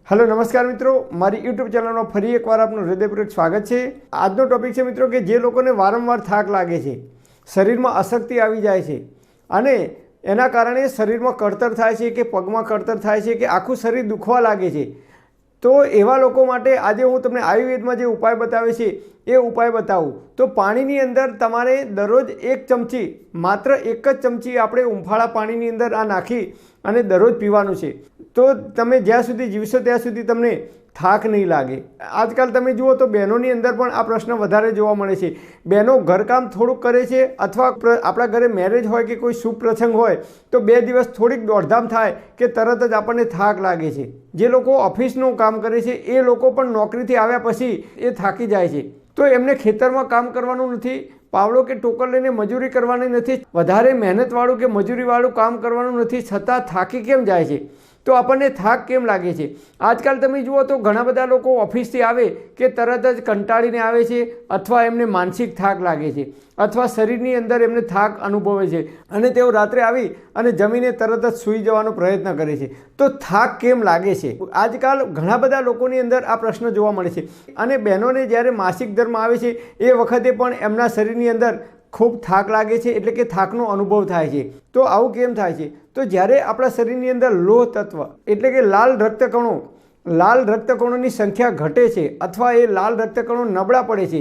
Hello नमस्कार मित्रों, मारी यूट्यूब चैनल में फरी एक बार आपનું હૃદયપૂર્વક સ્વાગત છે। આજનો ટોપિક છે મિત્રો કે જે લોકોને વારંવાર થાક લાગે છે, શરીરમાં અશક્તિ આવી જાય છે અને એના કારણે શરીરમાં કળતર થાય છે કે પગમાં કળતર થાય છે કે આખું શરીર દુખવા લાગે છે, તો એવા લોકો માટે આજે હું તમને આયુર્વેદમાં જે ઉપાય બતાવે છે એ ઉપાય બતાવું। તો પાણીની અંદર તમારે દરરોજ એક ચમચી, માત્ર એક જ ચમચી આપણે ઉંફાળા પાણીની અંદર આ નાખી અને દરરોજ પીવાનું છે। તો તમે જ્યાં સુધી જીવશો ત્યાં સુધી તમને થાક નહીં લાગે। આજકાલ તમે જુઓ તો બહેનોની અંદર પણ આ પ્રશ્ન વધારે જોવા મળે છે। બહેનો ઘરકામ થોડુંક કરે છે અથવા આપણા ઘરે મેરેજ હોય કે કોઈ શુભ પ્રસંગ હોય તો 2 દિવસ થોડીક દોડધામ થાય કે તરત જ આપણને થાક લાગે છે। જે લોકો ઓફિસનું કામ કરે છે એ લોકો પણ નોકરીથી આવ્યા પછી એ થાકી જાય છે, તો એમને ખેતરમાં કામ કરવાનું નથી, પાવડો કે ટોકર લઈને મજૂરી કરવાની નથી, વધારે મહેનતવાળું કે મજૂરીવાળું કામ કરવાનું નથી, છતાં થાકી કેમ જાય છે? તો આપણને થાક કેમ લાગે છે? આજકાલ તમે જુઓ તો ઘણા બધા લોકો ઓફિસથી આવે કે તરત જ કંટાળીને આવે છે, અથવા એમને માનસિક થાક લાગે છે, અથવા શરીરની અંદર એમને થાક અનુભવે છે અને તેઓ રાત્રે આવી અને જમીને તરત જ સૂઈ જવાનો પ્રયત્ન કરે છે। તો થાક કેમ લાગે છે? આજકાલ ઘણા બધા લોકોની અંદર આ પ્રશ્ન જોવા મળે છે અને બહેનોને જ્યારે માસિક ધર્મ આવે છે એ વખતે પણ એમના શરીરની અંદર ખૂબ થાક લાગે છે, એટલે કે થાકનો અનુભવ થાય છે। તો આવું કેમ થાય છે? તો જ્યારે આપણા શરીરની અંદર લોહ તત્વ એટલે કે લાલ રક્તકણોની સંખ્યા ઘટે છે, અથવા એ લાલ રક્તકણો નબળા પડે છે,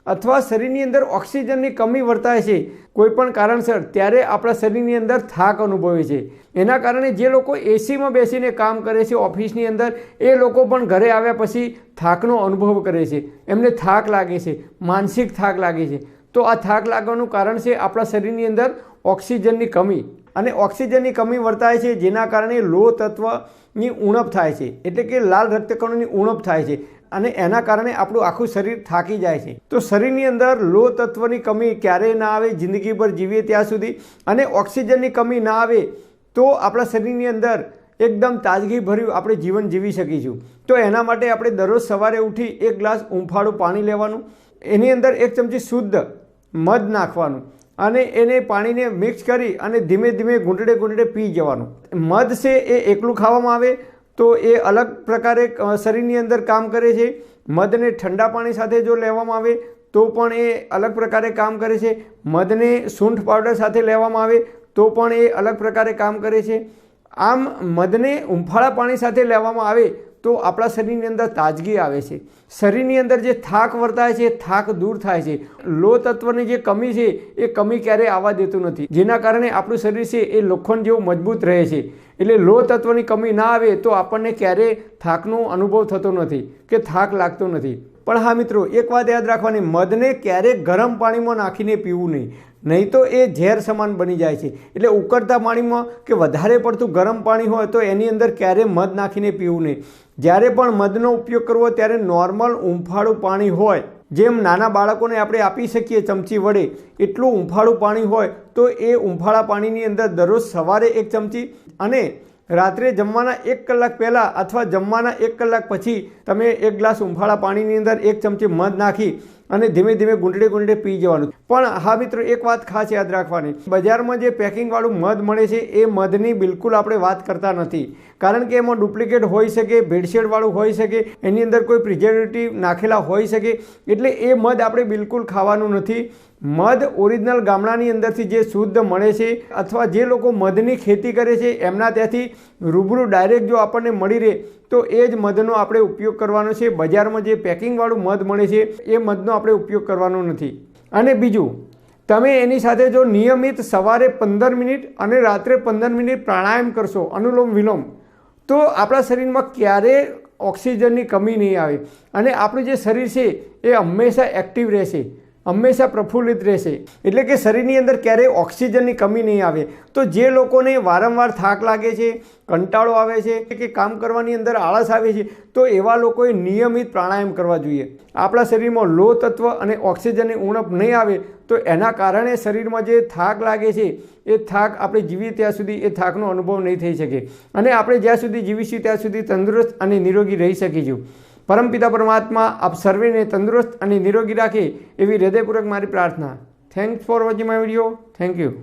અથવા શરીરની અંદર ઓક્સિજનની કમી વર્તાય છે કોઈ પણ કારણસર, ત્યારે આપણા શરીરની અંદર થાક અનુભવે છે। એના કારણે જે લોકો એસીમાં બેસીને કામ કરે છે ઓફિસની અંદર, એ લોકો પણ ઘરે આવ્યા પછી થાકનો અનુભવ કરે છે, એમને થાક લાગે છે, માનસિક થાક લાગે છે। તો આ થાક લાગવાનું કારણ છે આપણા શરીરની અંદર ઓક્સિજનની કમી, અને ઓક્સિજનની કમી વર્તાય છે જેના કારણે લોહ તત્વની ઉણપ થાય છે, એટલે કે લાલ રક્તકણોની ઉણપ થાય છે અને એના કારણે આપણું આખું શરીર થાકી જાય છે। તો શરીરની અંદર લોહ તત્વની કમી ક્યારેય ના આવે જિંદગીભર જીવીએ ત્યાં સુધી, અને ઓક્સિજનની કમી ના આવે તો આપણા શરીરની અંદર એકદમ તાજગીભર્યું આપણે જીવન જીવી શકીશું। તો એના માટે આપણે દરરોજ સવારે ઉઠી 1 ગ્લાસ ઉંફાળું પાણી લેવાનું, એની અંદર 1 ચમચી શુદ્ધ મધ નાખવાનું અને એને પાણીને મિક્સ કરી અને ધીમે ધીમે ઘૂંટડે પી જવાનું। મધ છે એ એકલું ખાવામાં આવે તો એ અલગ પ્રકારે શરીરની અંદર કામ કરે છે, મધને ઠંડા પાણી સાથે જો લેવામાં આવે તો પણ એ અલગ પ્રકારે કામ કરે છે, મધને સૂંઠ પાવડર સાથે લેવામાં આવે તો પણ એ અલગ પ્રકારે કામ કરે છે। આમ મધને ઉંફાળા પાણી સાથે લેવામાં આવે તો આપણા શરીરની અંદર તાજગી આવે છે, શરીરની અંદર જે થાક વર્તાય છે થાક દૂર થાય છે, લોહ તત્વની જે કમી છે એ કમી ક્યારેય આવવા દેતું નથી, જેના કારણે આપણું શરીર છે એ લોખંડ જેવું મજબૂત રહે છે। એટલે લોહ તત્વની કમી ના આવે તો આપણને ક્યારેય થાકનો અનુભવ થતો નથી કે થાક લાગતો નથી। પણ હા મિત્રો, એક વાત યાદ રાખવાની, મધને ક્યારેય ગરમ પાણીમાં નાખીને પીવું નહીં તો એ ઝેર સમાન બની જાય છે। એટલે ઉકળતા પાણીમાં કે વધારે પડતું ગરમ પાણી હોય તો એની અંદર ક્યારેય મધ નાખીને પીવું નહીં। જ્યારે પણ મધનો ઉપયોગ કરવો ત્યારે નોર્મલ ઉંફાળું પાણી હોય, જેમ નાના બાળકોને આપણે આપી શકીએ ચમચી વડે એટલું ઉંફાળું પાણી હોય તો એ ઉંફાળા પાણીની અંદર દરરોજ સવારે 1 ચમચી અને રાત્રે જમવાના 1 કલાક પહેલાં અથવા જમવાના 1 કલાક પછી તમે 1 ગ્લાસ ઉંફાળા પાણીની અંદર 1 ચમચી મધ નાખી અને ધીમે ધીમે ઘૂંટડે પી જવાનું। પણ હા મિત્રો, એક વાત ખાસ યાદ રાખવાની, બજારમાં જે પેકિંગવાળું મધ મળે છે એ મધની બિલકુલ આપણે વાત કરતા નથી, કારણ કે એમાં ડુપ્લિકેટ હોઈ શકે, ભેળસેળવાળું હોઈ શકે, એની અંદર કોઈ પ્રિઝર્વેટિવ નાખેલા હોઈ શકે, એટલે એ મધ આપણે બિલકુલ ખાવાનું નથી। મધ ઓરિજિનલ ગામડાની અંદરથી જે શુદ્ધ મળે છે, અથવા જે લોકો મધની ખેતી કરે છે એમના ત્યાંથી રૂબરૂ ડાયરેક્ટ જો આપણને મળી રહે તો એ જ મધનો આપણે ઉપયોગ કરવાનો છે। બજારમાં જે પેકિંગવાળું મધ મળે છે એ મધનો આપણે ઉપયોગ કરવાનો નથી। અને બીજું, તમે એની સાથે જો નિયમિત સવારે 15 મિનિટ અને રાત્રે 15 મિનિટ પ્રાણાયામ કરશો, અનુલોમ વિલોમ, તો આપણા શરીરમાં ક્યારેય ઓક્સિજનની કમી નહીં આવે અને આપણું જે શરીર છે એ હંમેશા એક્ટિવ રહેશે, હંમેશા પ્રફુલ્લિત રહેશે, એટલે કે શરીરની અંદર ક્યારેય ઓક્સિજનની કમી નહીં આવે। તો જે લોકોને વારંવાર થાક લાગે છે, કંટાળો આવે છે કે કામ કરવાની અંદર આળસ આવે છે, તો એવા લોકોએ નિયમિત પ્રાણાયામ કરવા જોઈએ। આપણા શરીરમાં લોહ તત્વ અને ઓક્સિજનની ઉણપ નહીં આવે તો એના કારણે શરીરમાં જે થાક લાગે છે એ થાક આપણે જીવીએ ત્યાં સુધી એ થાકનો અનુભવ નહીં થઈ શકે અને આપણે જ્યાં સુધી જીવીશું ત્યાં સુધી તંદુરસ્ત અને નિરોગી રહી શકીશું। પરમપિતા પરમાત્મા આપ સર્વેને તંદુરસ્ત અને નિરોગી રાખે એવી હૃદયપૂર્વક મારી પ્રાર્થના। Thanks for watching my video. Thank you.